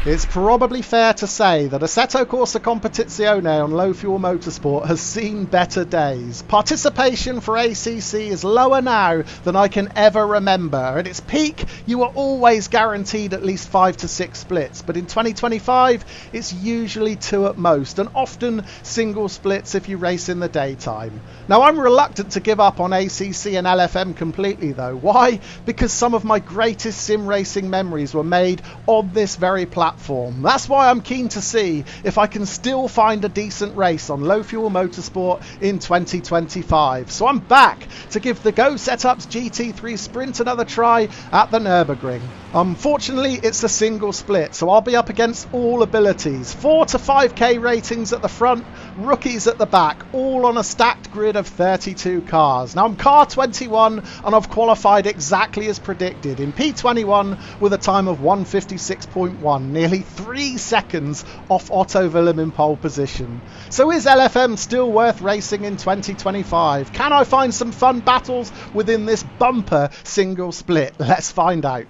It's probably fair to say that Assetto Corsa Competizione on Low Fuel Motorsport has seen better days. Participation for ACC is lower now than I can ever remember. At its peak, you were always guaranteed at least 5 to 6 splits, but in 2025, it's usually 2 at most, and often single splits if you race in the daytime. Now, I'm reluctant to give up on ACC and LFM completely though. Why? Because some of my greatest sim racing memories were made on this very platform. That's why I'm keen to see if I can still find a decent race on Low Fuel Motorsport in 2025. So I'm back to give the GO Setups GT3 Sprint another try at the Nürburgring. Unfortunately, it's a single split, so I'll be up against all abilities. 4 to 5k ratings at the front, rookies at the back, all on a stacked grid of 32 cars. Now I'm car 21 and I've qualified exactly as predicted in P21 with a time of 1:56.1, nearly 3 seconds off Otto Willem in pole position. So is LFM still worth racing in 2025? Can I find some fun battles within this bumper single split? Let's find out.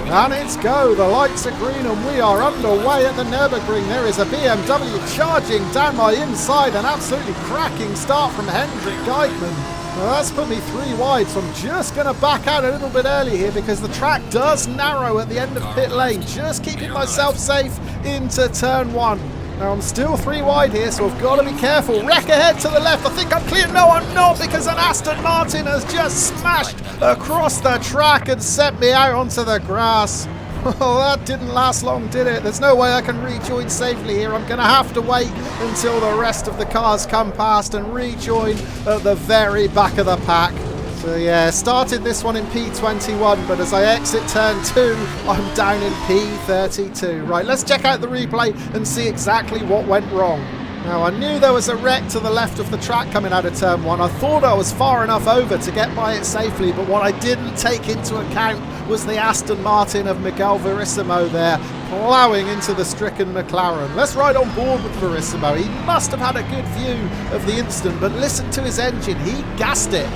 And it's go, the lights are green and we are underway at the Nürburgring. There is a BMW charging down my inside, an absolutely cracking start from Hendrik Geitman. Well, that's put me 3 wide, so I'm just going to back out a little bit early here because the track does narrow at the end of pit lane, just keeping myself safe into turn 1. Now I'm still 3 wide here, so I've got to be careful. Wreck ahead to the left. I think I'm clear. No, I'm not, because an Aston Martin has just smashed across the track and sent me out onto the grass. Well, that didn't last long, did it? There's no way I can rejoin safely here. I'm going to have to wait until the rest of the cars come past and rejoin at the very back of the pack. So yeah, started this one in P21, but as I exit turn 2, I'm down in P32. Right, let's check out the replay and see exactly what went wrong. Now, I knew there was a wreck to the left of the track coming out of turn 1. I thought I was far enough over to get by it safely, but what I didn't take into account was the Aston Martin of Miguel Verissimo there, ploughing into the stricken McLaren. Let's ride on board with Verissimo. He must have had a good view of the instant, but listen to his engine. He gassed it.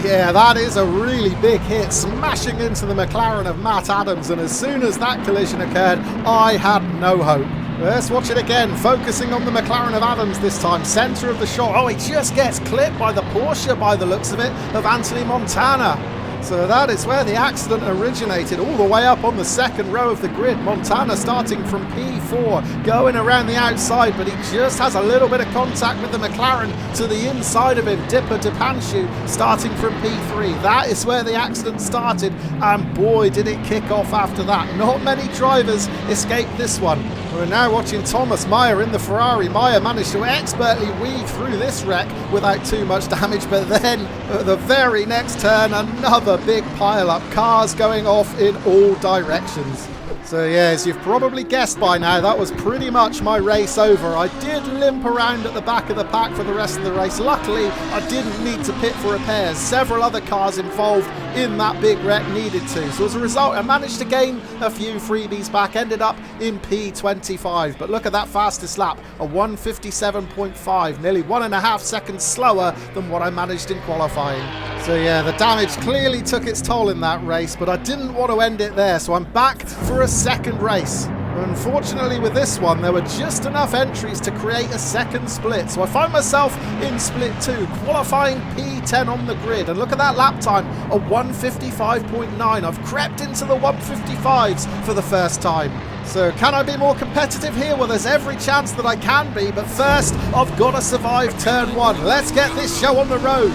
Yeah, that is a really big hit, smashing into the McLaren of Matt Adams, and as soon as that collision occurred, I had no hope. Let's watch it again, focusing on the McLaren of Adams this time, centre of the shot. Oh, he just gets clipped by the Porsche, by the looks of it, of Anthony Montana. So that is where the accident originated, all the way up on the second row of the grid. Montana starting from P4, going around the outside, but he just has a little bit of contact with the McLaren to the inside of him. Dipper Dipanshu starting from P3. That is where the accident started, and boy, did it kick off after that. Not many drivers escaped this one. We're now watching Thomas Meyer in the Ferrari. Meyer managed to expertly weave through this wreck without too much damage, but then at the very next turn, another big pile up, cars going off in all directions. So yeah, as you've probably guessed by now, that was pretty much my race over. I did limp around at the back of the pack for the rest of the race. Luckily, I didn't need to pit for repairs. Several other cars involved in that big wreck needed to. So as a result, I managed to gain a few freebies back, ended up in P25. But look at that fastest lap, a 1:57.5, nearly 1.5 seconds slower than what I managed in qualifying. So yeah, the damage clearly took its toll in that race, but I didn't want to end it there, so I'm back for a second race. Unfortunately with this one, there were just enough entries to create a second split, so I find myself in split 2, qualifying P10 on the grid, and look at that lap time, a 1:55.9. I've crept into the 1:55s for the first time. So can I be more competitive here? Well, there's every chance that I can be, but first I've got to survive turn 1. Let's get this show on the road.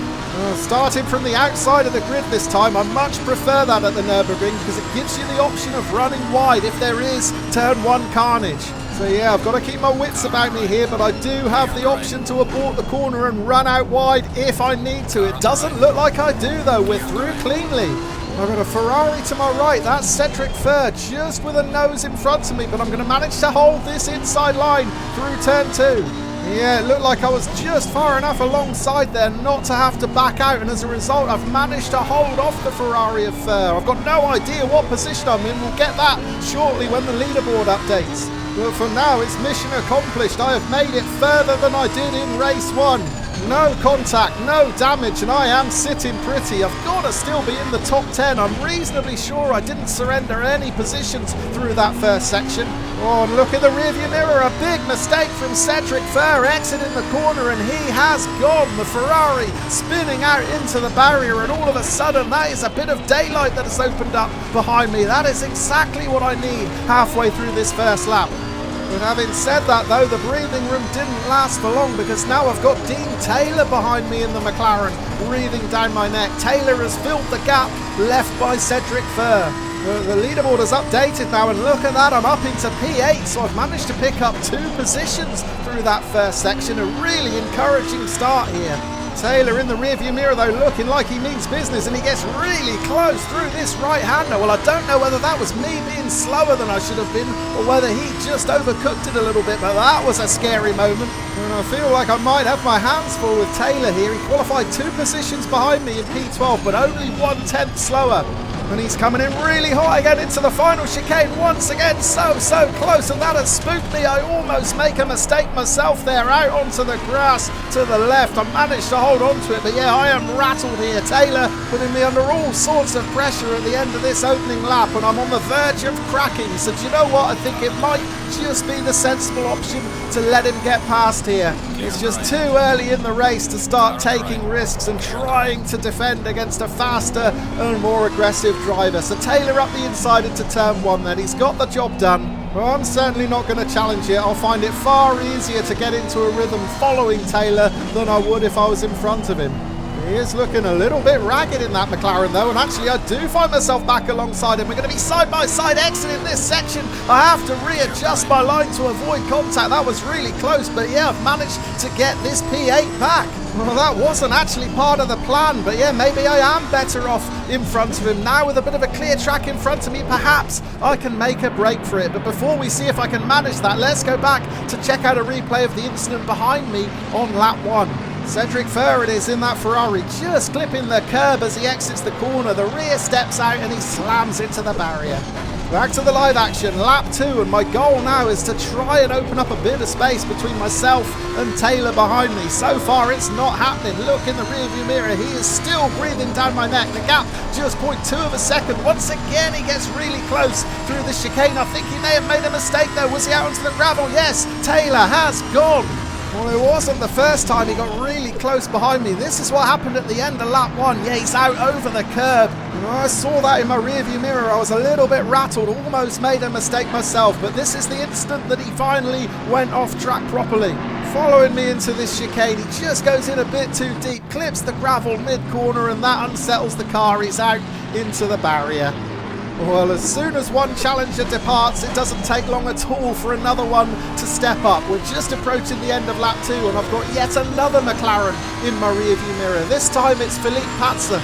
Starting from the outside of the grid this time, I much prefer that at the Nürburgring because it gives you the option of running wide if there is turn 1 carnage. So yeah, I've got to keep my wits about me here, but I do have the option to abort the corner and run out wide if I need to. It doesn't look like I do though, we're through cleanly. I've got a Ferrari to my right, that's Cedric Furr, just with a nose in front of me, but I'm going to manage to hold this inside line through turn 2. Yeah, it looked like I was just far enough alongside there not to have to back out, and as a result I've managed to hold off the Ferrari of Furr. I've got no idea what position I'm in, we'll get that shortly when the leaderboard updates. But for now it's mission accomplished, I have made it further than I did in race 1. No contact, no damage, and I am sitting pretty. I've got to still be in the top 10. I'm reasonably sure I didn't surrender any positions through that first section. Oh, and look at the rearview mirror. A big mistake from Cedric Furr exiting the corner, and he has gone. The Ferrari spinning out into the barrier, and all of a sudden that is a bit of daylight that has opened up behind me. That is exactly what I need halfway through this first lap. But having said that though, the breathing room didn't last for long, because now I've got Dean Taylor behind me in the McLaren, breathing down my neck. Taylor has filled the gap left by Cedric Furr. The leaderboard is updated now, and look at that, I'm up into P8, so I've managed to pick up 2 positions through that first section. A really encouraging start here. Taylor in the rearview mirror though, looking like he means business, and he gets really close through this right-hander. Well, I don't know whether that was me being slower than I should have been, or whether he just overcooked it a little bit, but that was a scary moment. And I feel like I might have my hands full with Taylor here. He qualified 2 positions behind me in P12, but only 1/10 slower. And he's coming in really hot again into the final chicane once again. So close, and that has spooked me. I almost make a mistake myself there, out onto the grass to the left. I managed to hold on to it, but yeah, I am rattled here. Taylor putting me under all sorts of pressure at the end of this opening lap, and I'm on the verge of cracking. So do you know what? I think it might just be the sensible option to let him get past here. It's just too early in the race to start taking risks and trying to defend against a faster and more aggressive driver. So Taylor up the inside into turn 1 then. He's got the job done. Well, I'm certainly not going to challenge it. I'll find it far easier to get into a rhythm following Taylor than I would if I was in front of him. He is looking a little bit ragged in that McLaren though, and actually I do find myself back alongside him. We're going to be side by side exiting this section. I have to readjust my line to avoid contact. That was really close, but yeah, I've managed to get this P8 back. Well, that wasn't actually part of the plan, but yeah, maybe I am better off in front of him. Now with a bit of a clear track in front of me, perhaps I can make a break for it. But before we see if I can manage that, let's go back to check out a replay of the incident behind me on lap 1. Cedric Furr it is in that Ferrari, just clipping the curb as he exits the corner. The rear steps out and he slams into the barrier. Back to the live action, lap 2, and my goal now is to try and open up a bit of space between myself and Taylor behind me. So far it's not happening. Look in the rearview mirror, he is still breathing down my neck. The gap just 0.2 of a second. Once again he gets really close through the chicane. I think he may have made a mistake though. Was he out onto the gravel? Yes, Taylor has gone. Well, it wasn't the first time he got really close behind me. This is what happened at the end of lap 1. Yeah, he's out over the curb. And I saw that in my rearview mirror. I was a little bit rattled, almost made a mistake myself. But this is the instant that he finally went off track properly. Following me into this chicane, he just goes in a bit too deep, clips the gravel mid-corner, and that unsettles the car. He's out into the barrier. Well, as soon as one challenger departs, it doesn't take long at all for another one to step up. We're just approaching the end of lap 2, and I've got yet another McLaren in my rearview mirror. This time it's Philippe Patzer.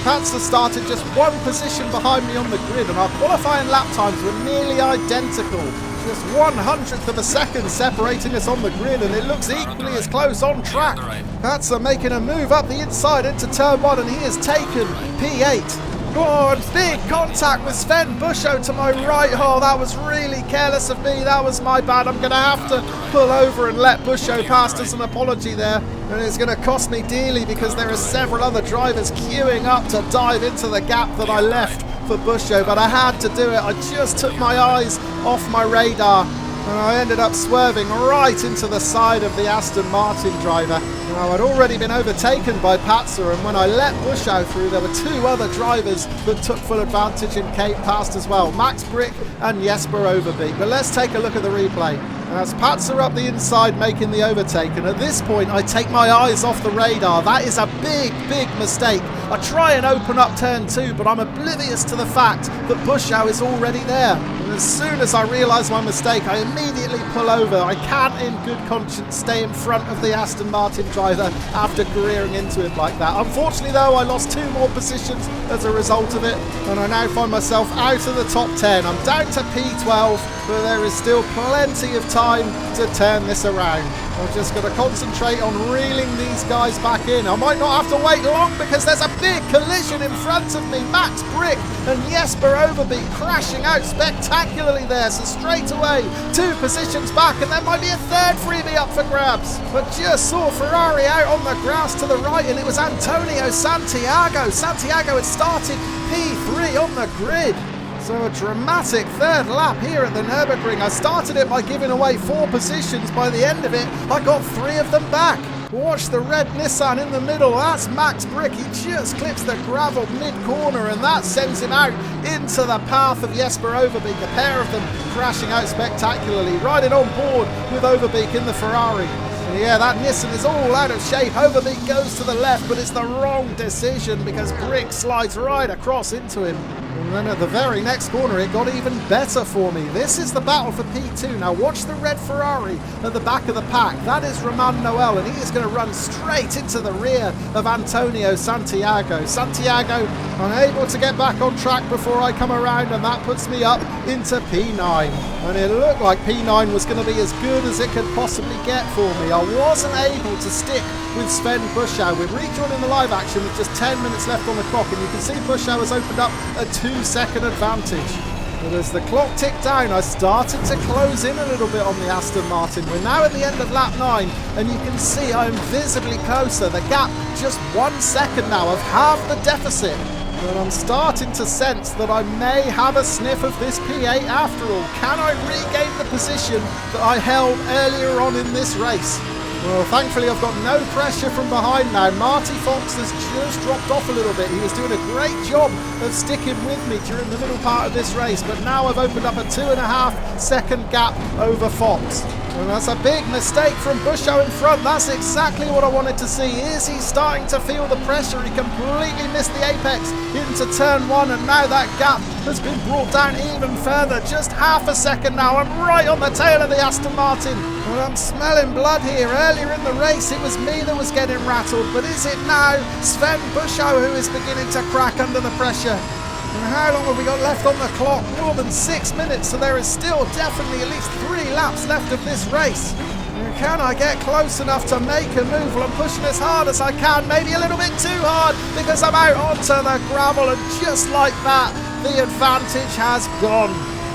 Patzer started just 1 position behind me on the grid, and our qualifying lap times were nearly identical. Just 1/100th of a second separating us on the grid, and it looks equally as close on track. Patzer making a move up the inside into turn 1, and he has taken P8. Oh, and big contact with Sven Buschow to my right. Oh, that was really careless of me. That was my bad. I'm going to have to pull over and let Buschow pass as an apology there. And it's going to cost me dearly because there are several other drivers queuing up to dive into the gap that I left for Buschow. But I had to do it. I just took my eyes off my radar, and I ended up swerving right into the side of the Aston Martin driver. Now, I'd already been overtaken by Patzer, and when I let Buschow through, there were 2 other drivers that took full advantage and came past as well, Max Brick and Jesper Overbeek. But let's take a look at the replay. As Patzer up the inside making the overtake, and at this point I take my eyes off the radar. That is a big mistake. I try and open up turn 2, but I'm oblivious to the fact that Buschow is already there. And as soon as I realise my mistake, I immediately pull over. I can't in good conscience stay in front of the Aston Martin driver after careering into him like that. Unfortunately though, I lost 2 more positions as a result of it, and I now find myself out of the top 10. I'm down to P12. but there is still plenty of time to turn this around. I've just got to concentrate on reeling these guys back in. I might not have to wait long because there's a big collision in front of me. Max Brick and Jesper Overbeek crashing out spectacularly there. So straight away, 2 positions back, and there might be a third freebie up for grabs. But just saw Ferrari out on the grass to the right, and it was Antonio Santiago. Santiago had started P3 on the grid. So a dramatic third lap here at the Nürburgring. I started it by giving away 4 positions. By the end of it, I got 3 of them back. Watch the red Nissan in the middle. That's Max Brick. He just clips the gravel mid-corner, and that sends him out into the path of Jesper Overbeek. A pair of them crashing out spectacularly, riding on board with Overbeek in the Ferrari. And yeah, that Nissan is all out of shape. Overbeek goes to the left, but it's the wrong decision because Brick slides right across into him. And then at the very next corner, it got even better for me. This is the battle for P2. Now watch the red Ferrari at the back of the pack. That is Romain Noel, and he is going to run straight into the rear of Antonio Santiago. Santiago unable to get back on track before I come around, and that puts me up into P9. And it looked like P9 was going to be as good as it could possibly get for me. I wasn't able to stick with Sven Buschau. We're rejoining the live action with just 10 minutes left on the clock, and you can see Buschau has opened up a 2-second advantage. But as the clock ticked down, I started to close in a little bit on the Aston Martin. We're now at the end of lap 9, and you can see I'm visibly closer. The gap just 1 second now. I've halved the deficit. But I'm starting to sense that I may have a sniff of this P8 after all. Can I regain the position that I held earlier on in this race? Well, thankfully I've got no pressure from behind now. Marty Fox has just dropped off a little bit. He was doing a great job of sticking with me during the middle part of this race, but now I've opened up a 2.5-second gap over Fox. And that's a big mistake from Buschau in front. That's exactly what I wanted to see. Is he starting to feel the pressure? He completely missed the apex into turn 1, and now that gap has been brought down even further. Just half a second now. I'm right on the tail of the Aston Martin. Well, I'm smelling blood here. Earlier in the race, it was me that was getting rattled, but is it now Sven Buschau who is beginning to crack under the pressure? And how long have we got left on the clock? More than 6 minutes, so there is still definitely at least 3 laps left of this race. And can I get close enough to make a move? Well, I'm pushing as hard as I can, maybe a little bit too hard because I'm out onto the gravel, and just like that, the advantage has gone.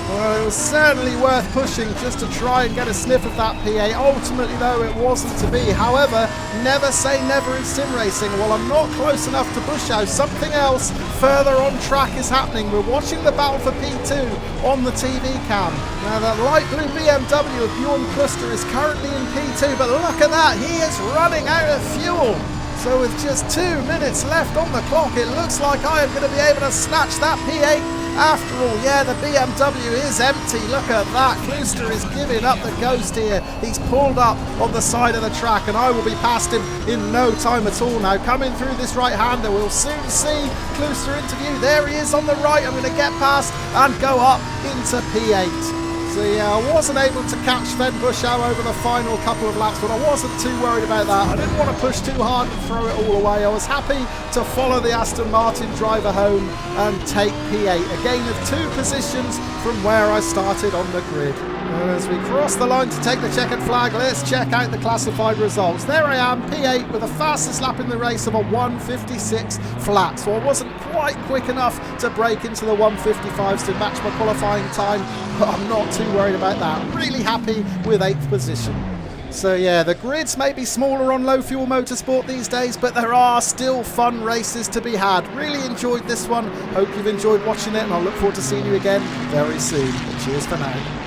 Well, it was certainly worth pushing just to try and get a sniff of that P8. Ultimately, though, it wasn't to be. However, never say never in sim racing. While I'm not close enough to Buschau, something else further on track is happening. We're watching the battle for P2 on the TV cam. Now, that light blue BMW of Bjorn Kluster is currently in P2, but look at that, he is running out of fuel. So with just 2 minutes left on the clock, it looks like I am going to be able to snatch that P8. After all, yeah, the BMW is empty. Look at that. Kluster is giving up the ghost here. He's pulled up on the side of the track, and I will be past him in no time at all now. Coming through this right-hander, we'll soon see Kluster interview. There he is on the right. I'm going to get past and go up into P8. So yeah, I wasn't able to catch Sven Buschau over the final couple of laps, but I wasn't too worried about that. I didn't want to push too hard and throw it all away. I was happy to follow the Aston Martin driver home and take P8, a gain of 2 positions from where I started on the grid. And as we cross the line to take the checkered flag, let's check out the classified results. There I am, P8 with the fastest lap in the race of a 1:56 flat. So I wasn't quite quick enough to break into the 1:55s to match my qualifying time, but I'm not too worried about that. Really happy with 8th position. So yeah, the grids may be smaller on Low Fuel Motorsport these days, but there are still fun races to be had. Really enjoyed this one. Hope you've enjoyed watching it, and I'll look forward to seeing you again very soon. Cheers for now.